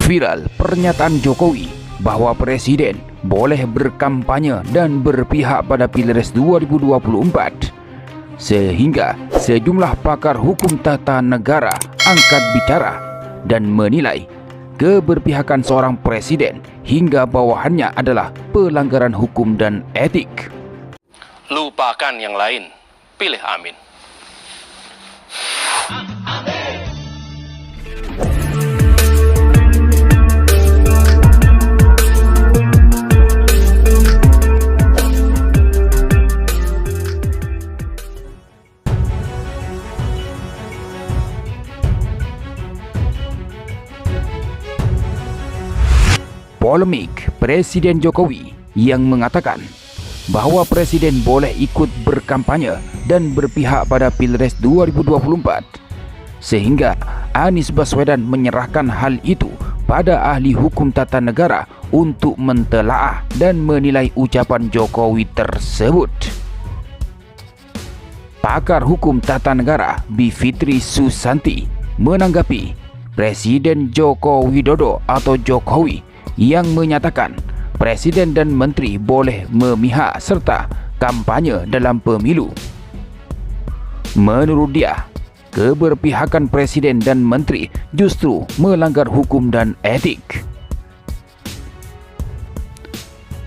Viral pernyataan Jokowi bahwa Presiden boleh berkampanye dan berpihak pada Pilpres 2024, sehingga sejumlah pakar hukum tata negara angkat bicara dan menilai keberpihakan seorang presiden hingga bawahannya adalah pelanggaran hukum dan etik. Lupakan yang lain, pilih Amin. Polemik Presiden Jokowi yang mengatakan bahwa Presiden boleh ikut berkampanye dan berpihak pada Pilpres 2024, sehingga Anies Baswedan menyerahkan hal itu pada ahli hukum tata negara untuk mentelaah dan menilai ucapan Jokowi tersebut. Pakar hukum tata negara Bivitri Susanti menanggapi Presiden Joko Widodo atau Jokowi yang menyatakan Presiden dan Menteri boleh memihak serta kampanye dalam pemilu. Menurut dia, keberpihakan Presiden dan Menteri justru melanggar hukum dan etik.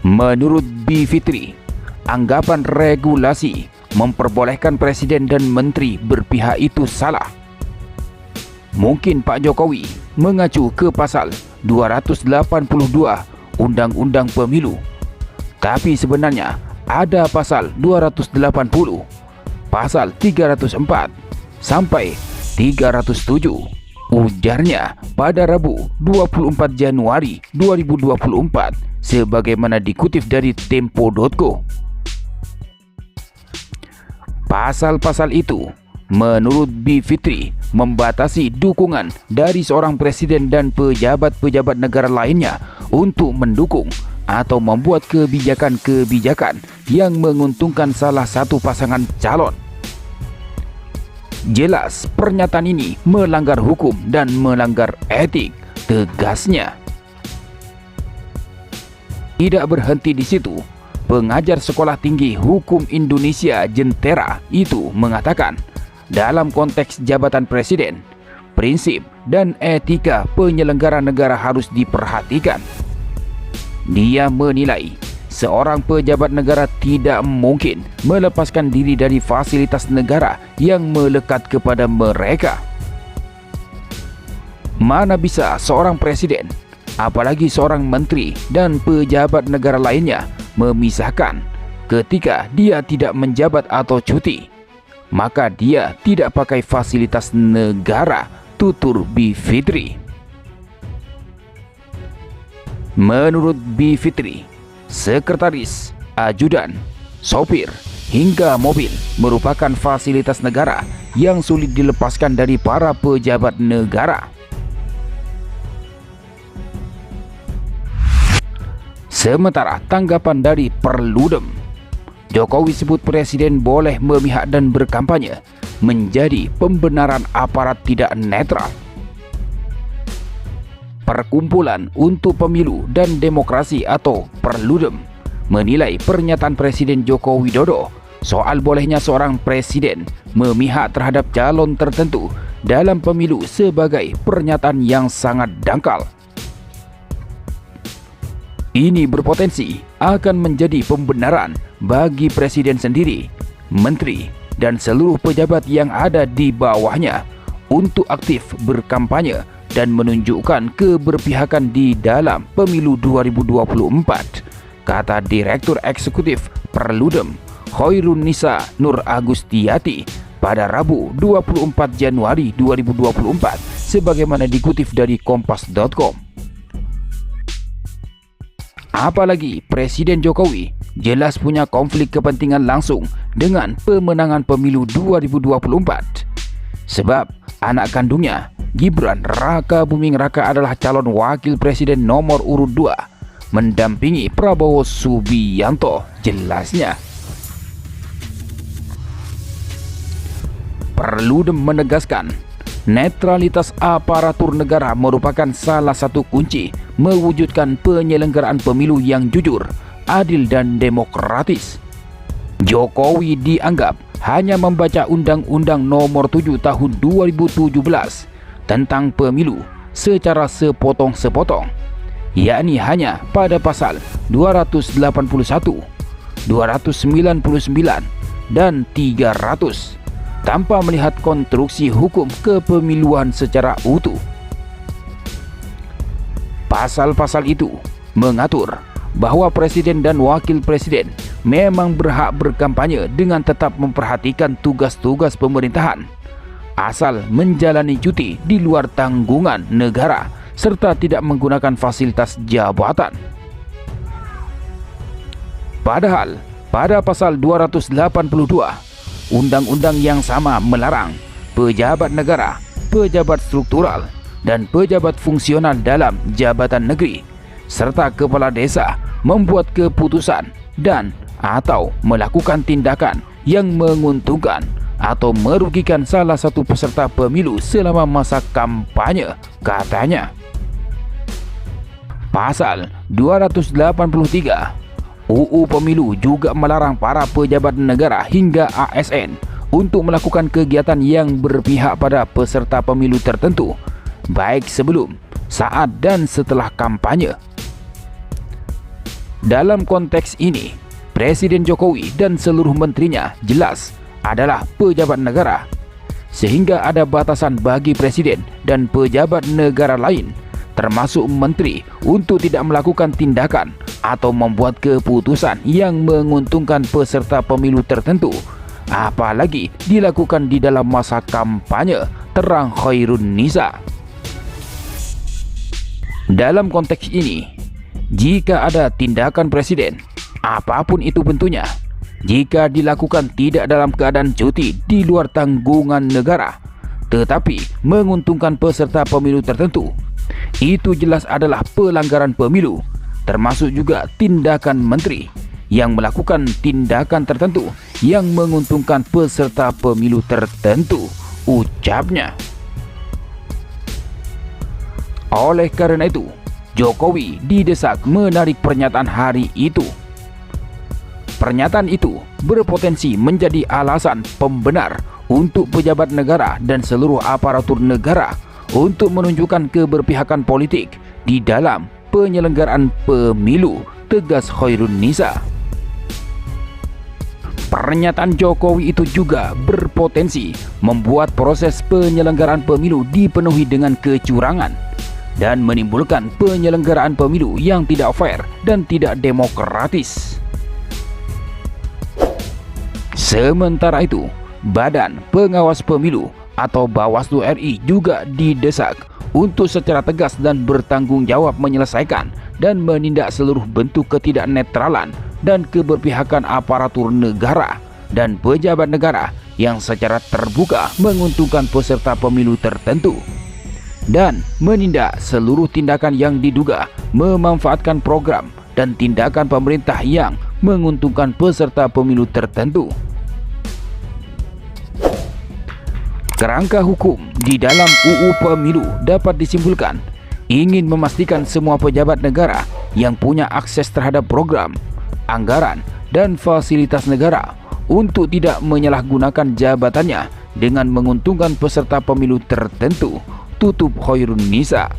Menurut Bivitri, anggapan regulasi memperbolehkan Presiden dan Menteri berpihak itu salah. Mungkin Pak Jokowi mengacu ke pasal 282 Undang-Undang Pemilu, tapi sebenarnya ada pasal 280, pasal 304 sampai 307, ujarnya pada Rabu 24 Januari 2024 sebagaimana dikutip dari Tempo.co. Pasal-pasal itu menurut Bivitri membatasi dukungan dari seorang presiden dan pejabat-pejabat negara lainnya untuk mendukung atau membuat kebijakan-kebijakan yang menguntungkan salah satu pasangan calon. Jelas pernyataan ini melanggar hukum dan melanggar etik, tegasnya. Tidak berhenti di situ, pengajar Sekolah Tinggi Hukum Indonesia Jentera itu mengatakan, dalam konteks jabatan presiden, prinsip dan etika penyelenggara negara harus diperhatikan. Dia menilai seorang pejabat negara tidak mungkin melepaskan diri dari fasilitas negara yang melekat kepada mereka. Mana bisa seorang presiden, apalagi seorang menteri dan pejabat negara lainnya memisahkan ketika dia tidak menjabat atau cuti, maka dia tidak pakai fasilitas negara, tutur Bivitri. Menurut Bivitri, sekretaris, ajudan, sopir, hingga mobil merupakan fasilitas negara yang sulit dilepaskan dari para pejabat negara. Sementara tanggapan dari Perludem, Jokowi sebut Presiden boleh memihak dan berkampanye menjadi pembenaran aparat tidak netral. Perkumpulan untuk Pemilu dan Demokrasi atau Perludem menilai pernyataan Presiden Joko Widodo soal bolehnya seorang presiden memihak terhadap calon tertentu dalam pemilu sebagai pernyataan yang sangat dangkal. Ini berpotensi akan menjadi pembenaran bagi presiden sendiri, menteri, dan seluruh pejabat yang ada di bawahnya untuk aktif berkampanye dan menunjukkan keberpihakan di dalam pemilu 2024, kata Direktur Eksekutif Perludem Hoirunisa Nur Agustiati pada Rabu 24 Januari 2024 sebagaimana dikutip dari Kompas.com. Apalagi Presiden Jokowi jelas punya konflik kepentingan langsung dengan pemenangan pemilu 2024. Sebab anak kandungnya, Gibran Raka Buming Raka, adalah calon wakil presiden nomor urut 2 mendampingi Prabowo Subianto, jelasnya. Perludem menegaskan Netralitas aparatur negara merupakan salah satu kunci mewujudkan penyelenggaraan pemilu yang jujur, adil dan demokratis. Jokowi dianggap hanya membaca Undang-Undang Nomor 7 Tahun 2017 tentang pemilu secara sepotong-sepotong, yakni hanya pada pasal 281, 299, dan 300, tanpa melihat konstruksi hukum kepemiluan secara utuh. Pasal-pasal itu mengatur bahwa presiden dan wakil presiden memang berhak berkampanye dengan tetap memperhatikan tugas-tugas pemerintahan, asal menjalani cuti di luar tanggungan negara serta tidak menggunakan fasilitas jabatan. Padahal pada pasal 282 Undang-undang yang sama melarang pejabat negara, pejabat struktural, dan pejabat fungsional dalam jabatan negeri serta kepala desa membuat keputusan dan atau melakukan tindakan yang menguntungkan atau merugikan salah satu peserta pemilu selama masa kampanye, katanya. Pasal 283 UU Pemilu juga melarang para pejabat negara hingga ASN untuk melakukan kegiatan yang berpihak pada peserta pemilu tertentu, baik sebelum, saat dan setelah kampanye. Dalam konteks ini, Presiden Jokowi dan seluruh menterinya jelas adalah pejabat negara, sehingga ada batasan bagi presiden dan pejabat negara lain, termasuk menteri, untuk tidak melakukan tindakan atau membuat keputusan yang menguntungkan peserta pemilu tertentu, apalagi dilakukan di dalam masa kampanye, terang Khairun Nisa. Dalam konteks ini, jika ada tindakan presiden, apapun itu bentuknya, jika dilakukan tidak dalam keadaan cuti di luar tanggungan negara, tetapi menguntungkan peserta pemilu tertentu, itu jelas adalah pelanggaran pemilu, termasuk juga tindakan menteri yang melakukan tindakan tertentu yang menguntungkan peserta pemilu tertentu, ucapnya. Oleh karena itu, Jokowi didesak menarik pernyataan hari itu. Pernyataan itu berpotensi menjadi alasan pembenar untuk pejabat negara dan seluruh aparatur negara untuk menunjukkan keberpihakan politik di dalam penyelenggaraan pemilu, tegas Khairun Nisa. Pernyataan Jokowi itu juga berpotensi membuat proses penyelenggaraan pemilu dipenuhi dengan kecurangan dan menimbulkan penyelenggaraan pemilu yang tidak fair dan tidak demokratis. Sementara itu, Badan Pengawas Pemilu atau Bawaslu RI juga didesak untuk secara tegas dan bertanggung jawab menyelesaikan dan menindak seluruh bentuk ketidaknetralan dan keberpihakan aparatur negara dan pejabat negara yang secara terbuka menguntungkan peserta pemilu tertentu, dan menindak seluruh tindakan yang diduga memanfaatkan program dan tindakan pemerintah yang menguntungkan peserta pemilu tertentu. Kerangka hukum di dalam UU Pemilu dapat disimpulkan ingin memastikan semua pejabat negara yang punya akses terhadap program, anggaran, dan fasilitas negara untuk tidak menyalahgunakan jabatannya dengan menguntungkan peserta pemilu tertentu, tutup Khairun Nisa.